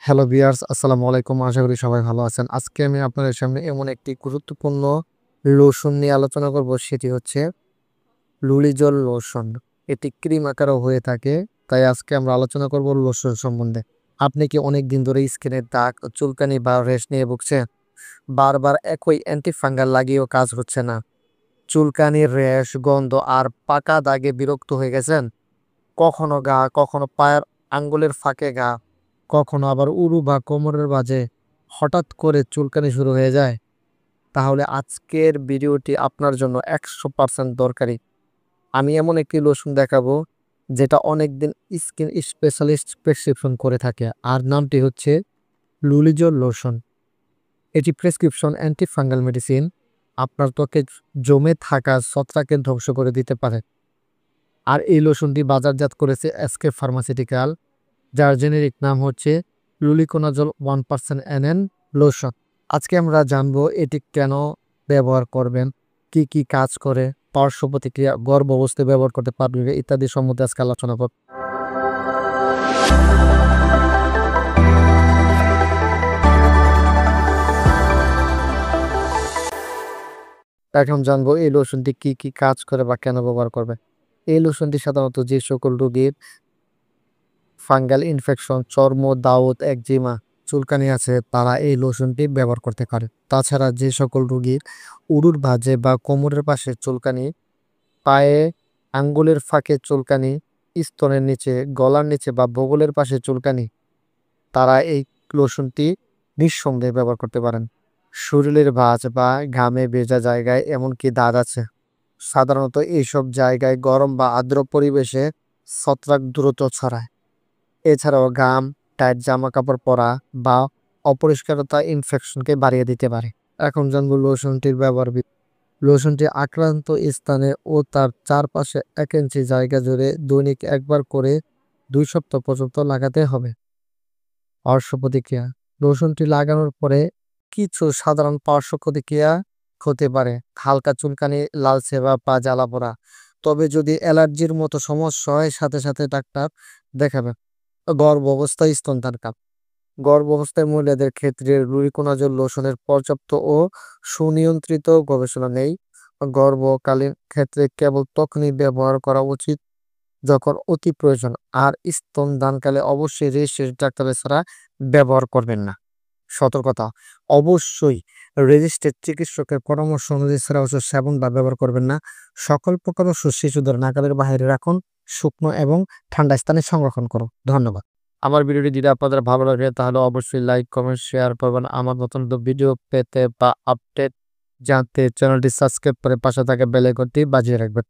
Hello viewers, আসসালামু আলাইকুম। আশা করি সবাই ভালো আছেন। আজকে আমি আপনাদের সামনে এমন একটি গুরুত্বপূর্ণ লোশন নিয়ে আলোচনা করব, সেটি হচ্ছে লুলিজল লোশন। এটি ক্রিম আকারেও হয়ে থাকে। তাই আজকে আমরা আলোচনা করব লোশন সম্বন্ধে। আপনি কি অনেক দিন ধরে স্কিনের দাগ, চুলকানি বা র্যাশ নিয়ে ভুগছেন? বারবার একই অ্যান্টি ফাঙ্গাল লাগিয়েও কাজ হচ্ছে না? চুলকানি, র্যাশ, গন্ধ আর পাকা দাগে বিরক্ত হয়ে গেছেন? কখনো গা, কখনো পায়ের আঙ্গুলের ফাঁকে ঘা, কখনো আবার উরু বা কোমরের মাঝে হঠাৎ করে চুলকানি শুরু হয়ে যায়? তাহলে আজকের ভিডিওটি আপনার জন্য 100% দরকারি। আমি এমন একটি লোশন দেখাবো যেটা অনেকদিন স্কিন স্পেশালিস্ট প্রেসক্রিপশন করে থাকে, আর নামটি হচ্ছে লুলিজল লোশন। এটি প্রেসক্রিপশন অ্যান্টি ফাঙ্গাল মেডিসিন। আপনার ত্বকে জমে থাকা ছত্রাককে ধ্বংস করে দিতে পারে। আর এই লোশনটি বাজারজাত করেছে এসকে ফার্মাসিউটিক্যাল, যার জেনেরিক নাম হচ্ছে লুলিকোনাজল 1% NN লোশন। আজকে আমরা জানবো এটি কেন ব্যবহার করবেন, কি কি কাজ করে, পার্শ্ব প্রতিক্রিয়া, গর্ভাবস্থায় ব্যবহার করতে পারবেন ইত্যাদি সম্বন্ধে আজকে আলোচনা করব। এখন জানবো এই লোশনটি কি কি কাজ করে বা কেন ব্যবহার করবে। এই লোশনটি সাধারণত যে সকল রোগীর ফাঙ্গাল ইনফেকশন, চর্ম, দাউদ, একজিমা, চুলকানি আছে তারা এই লোশনটি ব্যবহার করতে পারে। তাছাড়া যে সকল রোগীর উরুর ভাঁজে বা কোমরের পাশে চুলকানি, পায়ে আঙ্গুলের ফাঁকে চুলকানি, স্তনের নিচে, গলার নিচে বা বগলের পাশে চুলকানি, তারা এই লোশনটি নিঃসন্দেহে ব্যবহার করতে পারেন। শরীরের ভাঁজ বা ঘামে ভেজা জায়গায় এমনকি দাগ আছে, সাধারণত এইসব জায়গায় গরম বা আর্দ্র পরিবেশে ছত্রাক দ্রুত ছড়ায়। এছাড়াও ঘাম, টাইট জামা কাপড় পরা বা অপরিষ্কারতা ইনফেকশনকে বাড়িয়ে দিতে পারে। এখন জানবো লোশনটির ব্যবহার। লোশনটি আক্রান্ত স্থানে ও তার চারপাশে 1 ইঞ্চি জায়গা জুড়ে দৈনিক একবার করে 2 সপ্তাহ পর্যন্ত লাগাতে হবে। পার্শ্ব প্রতিক্রিয়া। লোশনটি লাগানোর পরে কিছু সাধারণ পার্শ্ব প্রতিক্রিয়া হতে পারে: হালকা চুলকানি, লালচে বা পা জ্বালা পোড়া। তবে যদি অ্যালার্জির মতো সমস্যা হয়, সাথে সাথে ডাক্তার দেখাবেন। গর্ভাবস্থায় স্তনদানকাল। গর্ভাবস্থায় মহিলাদের ক্ষেত্রে লুরিকোনাজল লোশনের পর্যাপ্ত ও সুনিয়ন্ত্রিত গবেষণা নেই। গর্ভকালীন ক্ষেত্রে কেবল তখনই ব্যবহার করা উচিত যখন অতি প্রয়োজন, আর স্তনদানকালে অবশ্যই রেজিস্ট্রেড ডাক্তারের ছাড়া ব্যবহার করবেন না। সতর্কতা: অবশ্যই রেজিস্ট্রেড চিকিৎসকের পরামর্শ অনুযায়ী ছাড়া ওষুধ সেবন বা ব্যবহার করবেন না। সকল প্রকার ওষুধ শিশুদের নাগালের বাইরে রাখুন। শুকনো এবং ঠান্ডা স্থানে সংরক্ষণ করুন। ধন্যবাদ। আমার ভিডিওটি যদি আপনাদের ভালো লাগে তাহলে অবশ্যই লাইক, কমেন্ট, শেয়ার করবেন। আমার নতুন ভিডিও পেতে বা আপডেট জানতে চ্যানেলটি সাবস্ক্রাইব করে পাশে থাকা বেল আইকনটি বাজিয়ে রাখবেন।